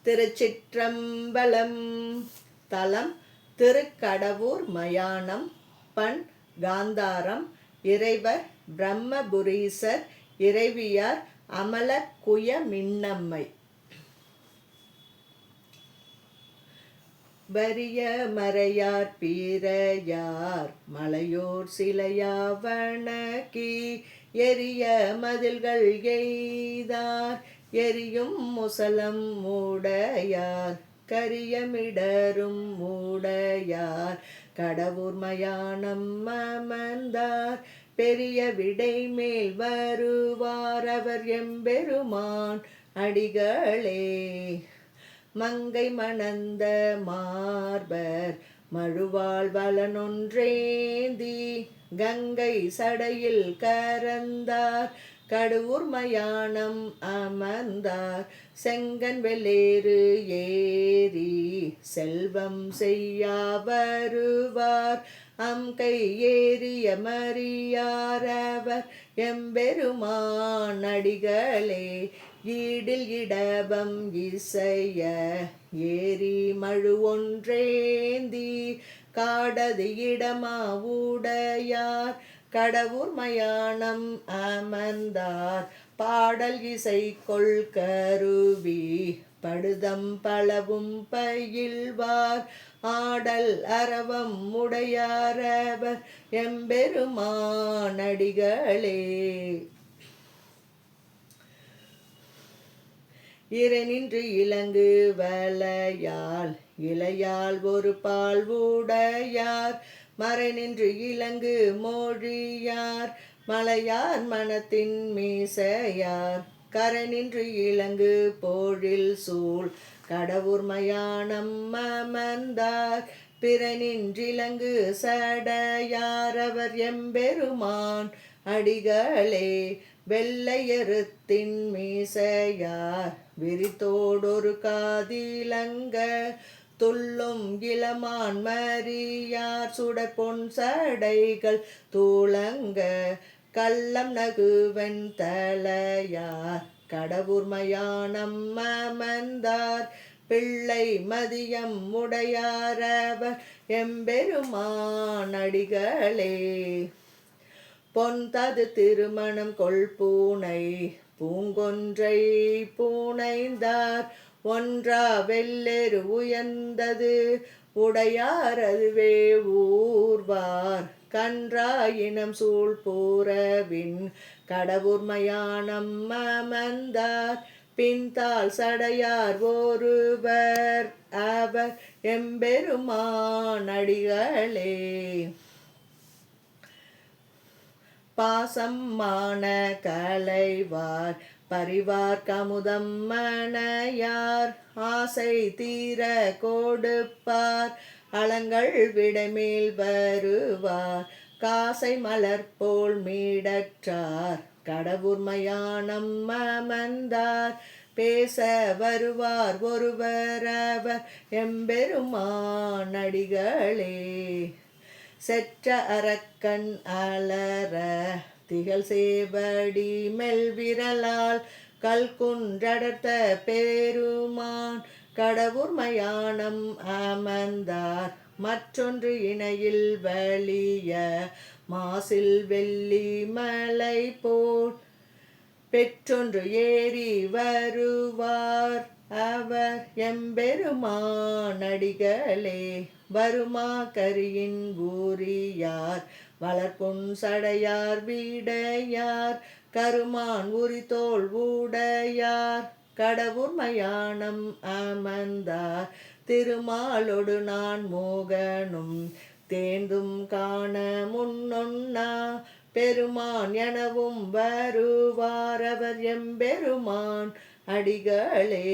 திருச்சிற்றம்பலம். தலம் திருக்கடவூர் மயானம். பண் காந்தாரம். இறைவர் பிரம்மபுரீசர். இறைவியார் அமலக்குயமின்னம்மை. வரிய மறையார் பீரையார் மலையோர் சிலையாவணக்கி எரிய மதில்கள் எய்தார் எரியும் முசலம் மூடையார் கரியமிடரும் மூடையார் கடவுர் மயானம் அமர்ந்தார் பெரிய விடை மேல் வருவார் அவர் எம்பெருமான் அடிகளே. மங்கை மணந்த மார்பர் மழுவாள் வளனொன்றேந்தி கங்கை சடையில் கரந்தார் கடவுர் மயானம் அமர்ந்தார் செங்கன் வெள்ளேறு ஏறி செல்வம் செய்யா வருவார் அம்கை ஏறிய மறியாரவர் எம்பெருமான் அடிகளே. ஈடில் இடபம் இசைய ஏரி மழு ஒன்றேந்தி காடது இடமா உடையார் கடவுர் மயானம் அமர்ந்தார் பாடல் இசை கொள் கருவி படுதம் பலவும் பயில்வார் ஆடல் அரவம் உடையாரவர் எம்பெருமான் அடிகளே. இறைநின்று இலங்கு வலையால் இளையால் ஒரு பால் உடையார் மறை நின்று இலங்கு மொழியார் மலையார் மனத்தின் மீசையார் கரை நின்று இலங்கு போழில் சூழ் கடவுர் மயானம் அமர்ந்தார் பிறை நின்றிலங்கு சடையார் அவர் எம்பெருமான் அடிகளே. வெள்ளையருத்தின் மீசையார் விரித்தோடொரு காதிலங்க துள்ளும் இளமான் மறியார் சுடற்பொன் சடைகள் தூளங்க கள்ளம் நகுவன் தலையார் கடவுர் மயானம் அமர்ந்தார் பிள்ளை மதியம் உடையாரவர் எம்பெருமான் அடிகளே. பொன் தது திருமணம் கொள் பூனை பூங்கொன்றை பூனைந்தார் ஒன்றா வெள்ளெரு உயர்ந்தது உடையார் அதுவே ஊர்வார் கன்றா இனம் சூழ் பூரவின் கடவுர் மயானம் அமர்ந்தார் பின்தாள் சடையார் ஒருவர் அவர் எம்பெருமான் அடிகளே. பாசம் மான கலைவார் பரிவார் கமுதம் மனையார் ஆசை தீர கொடுப்பார் அலங்கள் விடைமேல் வருவார் காசை மலர் போல் மீடற்றார் கடவுர் மயானம் அமர்ந்தார் பேச வருவார் ஒருவர் அவர் எம்பெருமான் அடிகளே. செற்ற அரக்கன் அலற திகழ் சேவடி மெல்விரலால் கல்குன்றடர்த்த பெருமான் கடவுர் மயானம் அமர்ந்தார் மற்றொன்று இணையில் வலிய மாசில் வெள்ளி மலை போல் பெற்றொன்று ஏறி வருவார் அவர் எம்பெருமான் அடிகளே. வருமா கரியின் ஊரியார் வளர்ப்புண் சடையார் வீடையார் கருமான் உரித்தோள் உடையார் கடவுர் மயானம் அமர்ந்தார் திருமாலொடு நான் மோகனும் தேர்ந்தும் காண முன்னொன்னா பெருமான் எனவும் வருவார் அவர் எம்பெருமான் அடிகளே.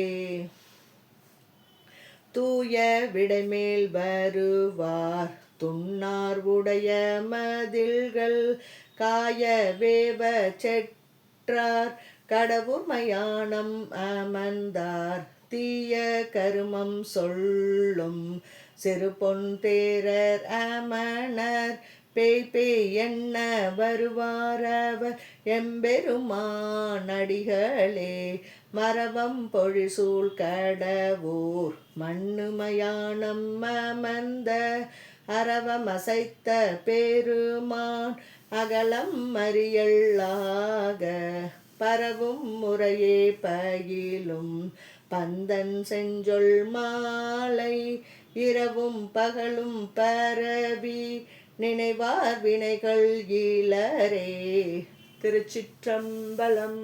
தூய விடைமேல் வருவார் துன்னார் உடைய மதில்கள் காய வேவ செற்றார் கடவுர் மயானம் அமர்ந்தார் தீய கருமம் சொல்லும் சிறு பொன் தேரர் அமணர் பேய் என்ன வருவாரவர் எம்பெருமான் அடிகளே. மரவம் பொழிசூழ் கடவூர் மண்ணுமயானம் அமர்ந்த அரவமசைத்த பெருமான் அகலம் மறியல்லாக பரவும் முறையே பயிலும் பந்தன் செஞ்சொல் மாலை இரவும் பகலும் பரவி நினைவார் வினைகள் இலரே. திருச்சிற்றம்பலம்.